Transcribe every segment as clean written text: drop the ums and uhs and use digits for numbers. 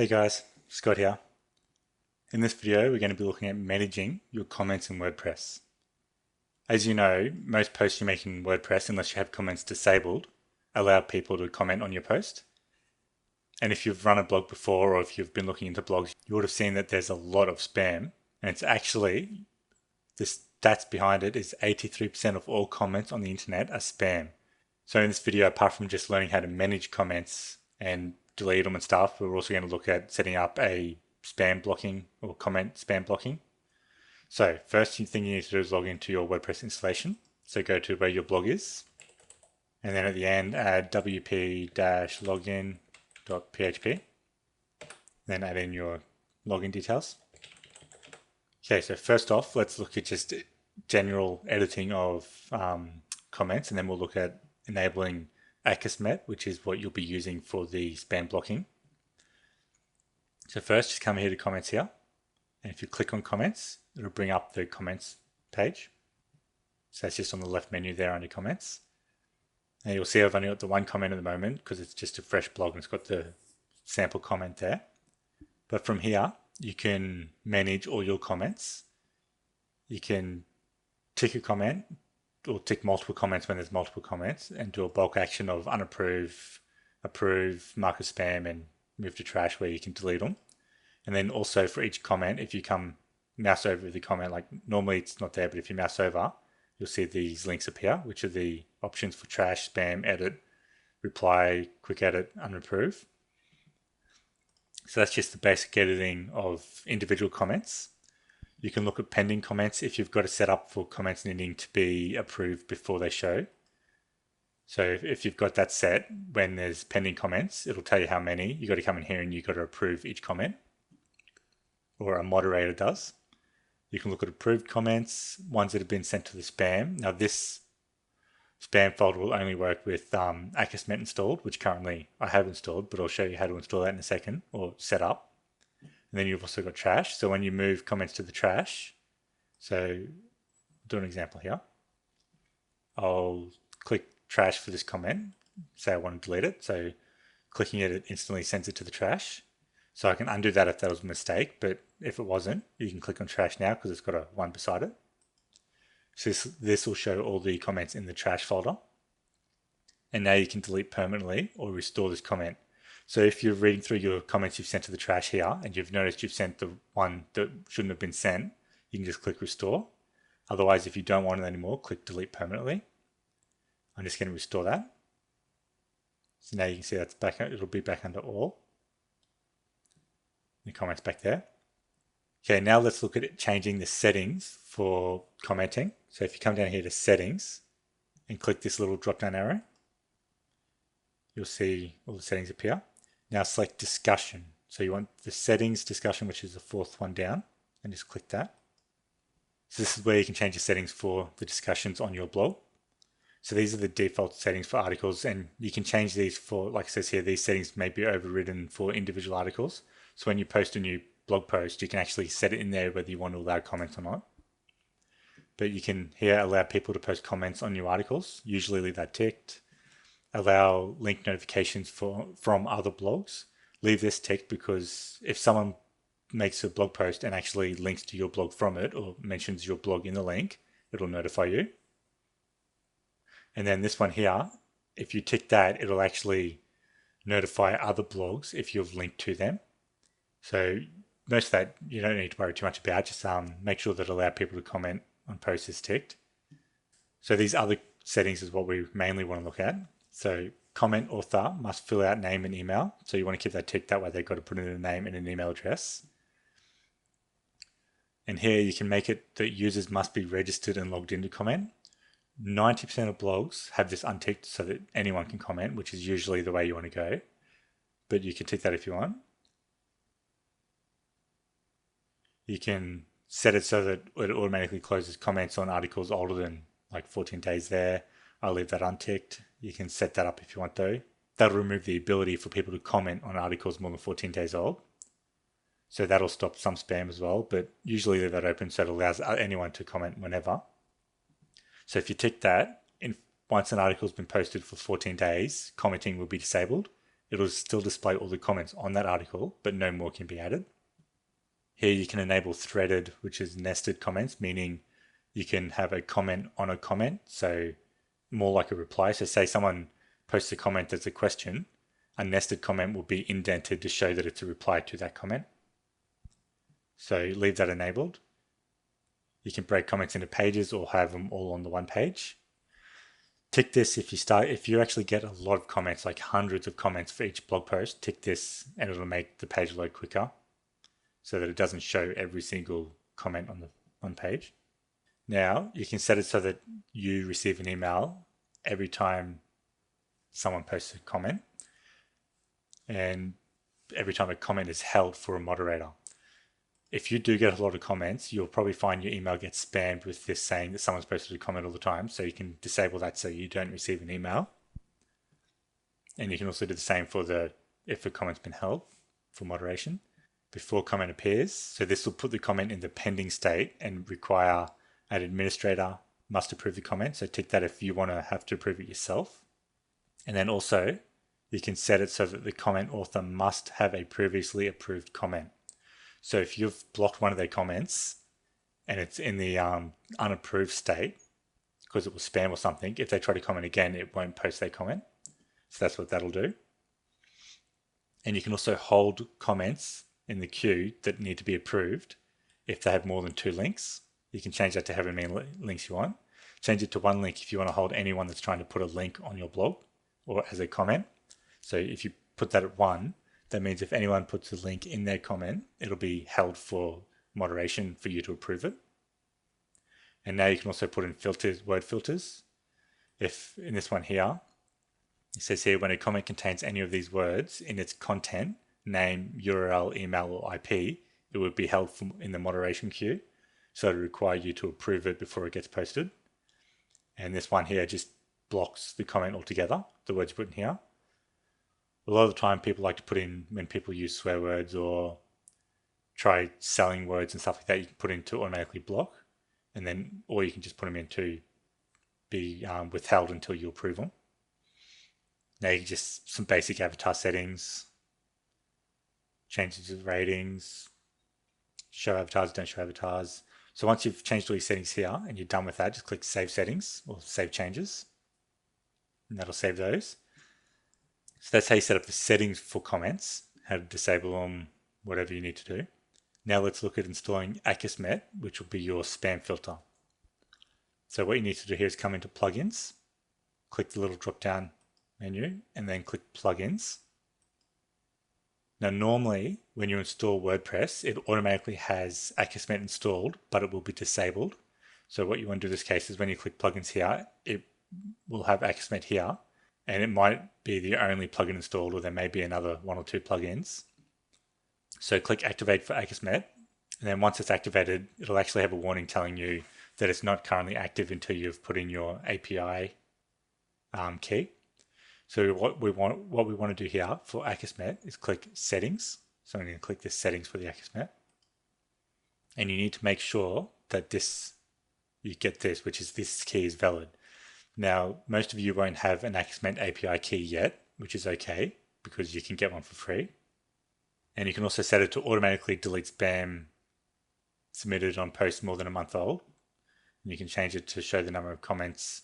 Hey guys, Scott here. In this video, we're going to be looking at managing your comments in WordPress. As you know, most posts you make in WordPress, unless you have comments disabled, allow people to comment on your post. And if you've run a blog before, or if you've been looking into blogs, you would have seen that there's a lot of spam. And it's actually, the stats behind it is 83% of all comments on the internet are spam. So in this video, apart from just learning how to manage comments and delete them and stuff, we're also going to look at setting up a spam blocking or comment spam blocking. So first thing you need to do is log into your WordPress installation. So go to where your blog is, and then at the end add wp-login.php. Then add in your login details. Okay, so first off, let's look at just general editing of comments, and then we'll look at enabling Akismet, which is what you'll be using for the spam blocking. So first, just come here to comments here, and if you click on comments, it'll bring up the comments page. So that's just on the left menu there under comments. And you'll see I've only got the one comment at the moment because it's just a fresh blog and it's got the sample comment there. But from here, you can manage all your comments. You can tick a comment or tick multiple comments when there's multiple comments and do a bulk action of unapprove, approve, mark as spam, and move to trash where you can delete them. And then also for each comment, if you come mouse over the comment, like normally it's not there, but if you mouse over, you'll see these links appear, which are the options for trash, spam, edit, reply, quick edit, unapprove. So that's just the basic editing of individual comments. You can look at pending comments if you've got it set up for comments needing to be approved before they show. So if you've got that set, when there's pending comments, it'll tell you how many. You've got to come in here and you've got to approve each comment, or a moderator does. You can look at approved comments, ones that have been sent to the spam. Now this spam folder will only work with Akismet installed, which currently I have installed, but I'll show you how to install that in a second, or set up. And then you've also got trash. So when you move comments to the trash, so do an example here. I'll click trash for this comment. Say I want to delete it. So clicking it instantly sends it to the trash. So I can undo that if that was a mistake, but if it wasn't, you can click on trash now because it's got a 1 beside it. So this will show all the comments in the trash folder. And now you can delete permanently or restore this comment. So if you're reading through your comments you've sent to the trash here and you've noticed you've sent the one that shouldn't have been sent, you can just click restore. Otherwise, if you don't want it anymore, click delete permanently. I'm just going to restore that. So now you can see that's back, it'll be back under all. The comments back there. Okay, now let's look at it changing the settings for commenting. So if you come down here to settings and click this little drop down arrow, you'll see all the settings appear. Now select discussion. So you want the settings discussion, which is the fourth one down, and just click that. So this is where you can change the settings for the discussions on your blog. So these are the default settings for articles, and you can change these for, like it says here, these settings may be overridden for individual articles. So when you post a new blog post, you can actually set it in there whether you want to allow comments or not. But you can here allow people to post comments on new articles, usually leave that ticked. Allow link notifications from other blogs. Leave this ticked because if someone makes a blog post and actually links to your blog from it or mentions your blog in the link, it'll notify you. And then this one here, if you tick that, it'll actually notify other blogs if you've linked to them. So most of that you don't need to worry too much about. Just make sure that allow people to comment on posts is ticked. So these other settings is what we mainly want to look at. So comment author must fill out name and email. So you want to keep that ticked. That way they've got to put in a name and an email address. And here you can make it that users must be registered and logged in to comment. 90% of blogs have this unticked so that anyone can comment, which is usually the way you want to go. But you can tick that if you want. You can set it so that it automatically closes comments on articles older than like 14 days there. I'll leave that unticked. You can set that up if you want though. That'll remove the ability for people to comment on articles more than 14 days old. So that'll stop some spam as well, but usually leave that open so it allows anyone to comment whenever. So if you tick that, once an article's been posted for 14 days, commenting will be disabled. it'll still display all the comments on that article, but no more can be added. Here you can enable threaded, which is nested comments, meaning you can have a comment on a comment, so more like a reply. So say someone posts a comment as a question, a nested comment will be indented to show that it's a reply to that comment. So leave that enabled. You can break comments into pages or have them all on the one page. Tick this if you actually get a lot of comments, like hundreds of comments for each blog post, tick this and it'll make the page load quicker so that it doesn't show every single comment on the one page. Now you can set it so that you receive an email every time someone posts a comment and every time a comment is held for a moderator. If you do get a lot of comments, you'll probably find your email gets spammed with this saying that someone's posted a comment all the time. So you can disable that so you don't receive an email. And you can also do the same for if a comment's been held for moderation before comment appears. So this will put the comment in the pending state and require an administrator must approve the comment. So tick that if you want to have to approve it yourself. And then also you can set it so that the comment author must have a previously approved comment. So if you've blocked one of their comments and it's in the unapproved state because it was spam or something, if they try to comment again, it won't post their comment. So that's what that'll do. And you can also hold comments in the queue that need to be approved if they have more than 2 links. You can change that to however many links you want. Change it to 1 link if you want to hold anyone that's trying to put a link on your blog or as a comment. So if you put that at 1, that means if anyone puts a link in their comment, it'll be held for moderation for you to approve it. And now you can also put in filters, word filters. If in this one here, it says here, when a comment contains any of these words in its content, name, URL, email, or IP, it would be held in the moderation queue. So it would require you to approve it before it gets posted. And this one here just blocks the comment altogether, the words you put in here. A lot of the time people like to put in, when people use swear words or try selling words and stuff like that, you can put in to automatically block, and then, or you can just put them in to be withheld until you approve them. Now you can just, some basic avatar settings, changes to the ratings, show avatars, don't show avatars. So once you've changed all your settings here and you're done with that, just click Save Settings or Save Changes, and that'll save those. So that's how you set up the settings for comments, how to disable them, whatever you need to do. Now let's look at installing Akismet, which will be your spam filter. So what you need to do here is come into Plugins, click the little drop-down menu, and then click Plugins. Now normally, when you install WordPress, it automatically has Akismet installed, but it will be disabled. So what you want to do in this case is when you click Plugins here, it will have Akismet here, and it might be the only plugin installed, or there may be another 1 or 2 plugins. So click Activate for Akismet, and then once it's activated, it'll actually have a warning telling you that it's not currently active until you've put in your API key. So what we want to do here for Akismet is click Settings. So I'm going to click this Settings for the Akismet, and you need to make sure that you get this, which is this key is valid. Now, most of you won't have an Akismet API key yet, which is okay because you can get one for free. And you can also set it to automatically delete spam submitted on posts more than a month old. And you can change it to show the number of comments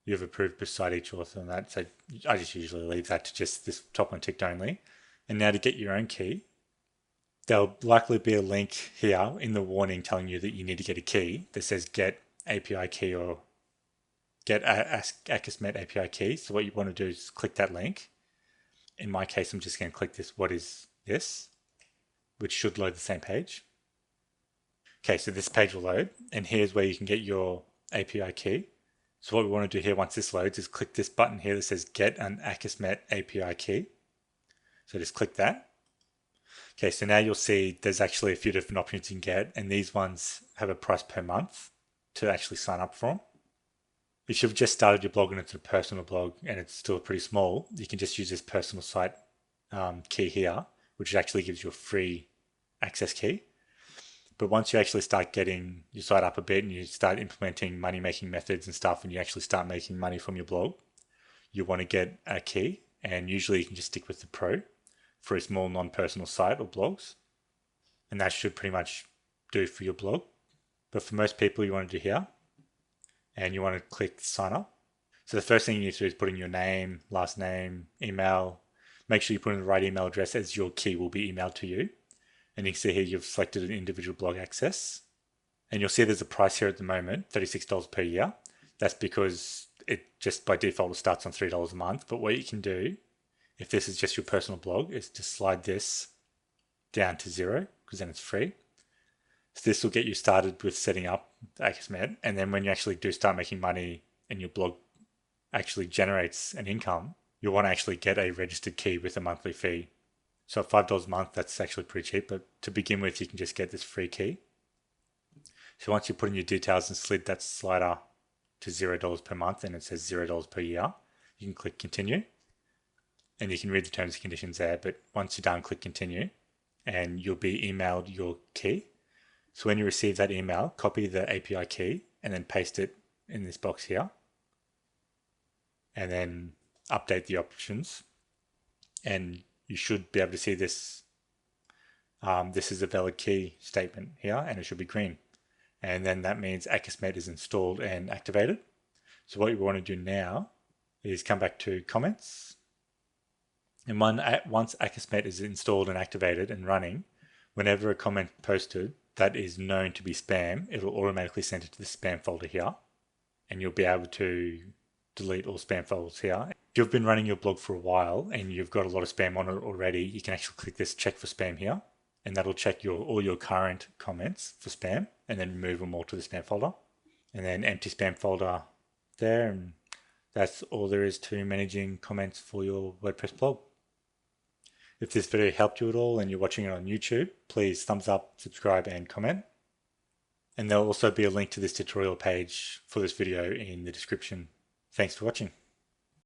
you've approved beside each author and that. So I just usually leave that to just this top one ticked only. And now to get your own key, there'll likely be a link here in the warning telling you that you need to get a key that says get API key or get Akismet API key. So what you want to do is click that link. In my case, I'm just going to click this, what is this? Which should load the same page. Okay, so this page will load, and here's where you can get your API key. So what we want to do here once this loads is click this button here that says get an Akismet API key. So just click that. Okay, so now you'll see there's actually a few different options you can get, and these ones have a price per month to actually sign up for them. If you've just started your blog and it's a personal blog and it's still pretty small, you can just use this personal site key here, which actually gives you a free access key. But once you actually start getting your site up a bit and you start implementing money making methods and stuff, and you actually start making money from your blog, you want to get a key. and usually you can just stick with the Pro for a small non-personal site or blogs, and that should pretty much do for your blog. But for most people, you want to do here, and you want to click sign up. So the first thing you need to do is put in your name, last name, email. Make sure you put in the right email address, as your key will be emailed to you. And you can see here you've selected an individual blog access. And you'll see there's a price here at the moment, $36 per year. That's because it just by default it starts on $3 a month. But what you can do, if this is just your personal blog, is to slide this down to 0, because then it's free. So this will get you started with setting up Akismet. And then when you actually do start making money and your blog actually generates an income, you'll want to actually get a registered key with a monthly fee. So at $5 a month, that's actually pretty cheap. But to begin with, you can just get this free key. So once you put in your details and slid that slider to $0 per month, and it says $0 per year, you can click continue. And you can read the terms and conditions there. But once you're done, click continue, and you'll be emailed your key. So when you receive that email, copy the API key and then paste it in this box here. And then update the options. And you should be able to see this. This is a valid key statement here, and it should be green. And then that means Akismet is installed and activated. So what you want to do now is come back to comments. And once Akismet is installed and activated and running, whenever a comment posted that is known to be spam, it'll automatically send it to the spam folder here. And you'll be able to delete all spam folders here. If you've been running your blog for a while and you've got a lot of spam on it already, you can actually click this check for spam here. And that'll check all your current comments for spam and then remove them all to the spam folder. And then empty spam folder there. And that's all there is to managing comments for your WordPress blog. If this video helped you at all and you're watching it on YouTube, please thumbs up, subscribe, and comment. And there'll also be a link to this tutorial page for this video in the description. Thanks for watching.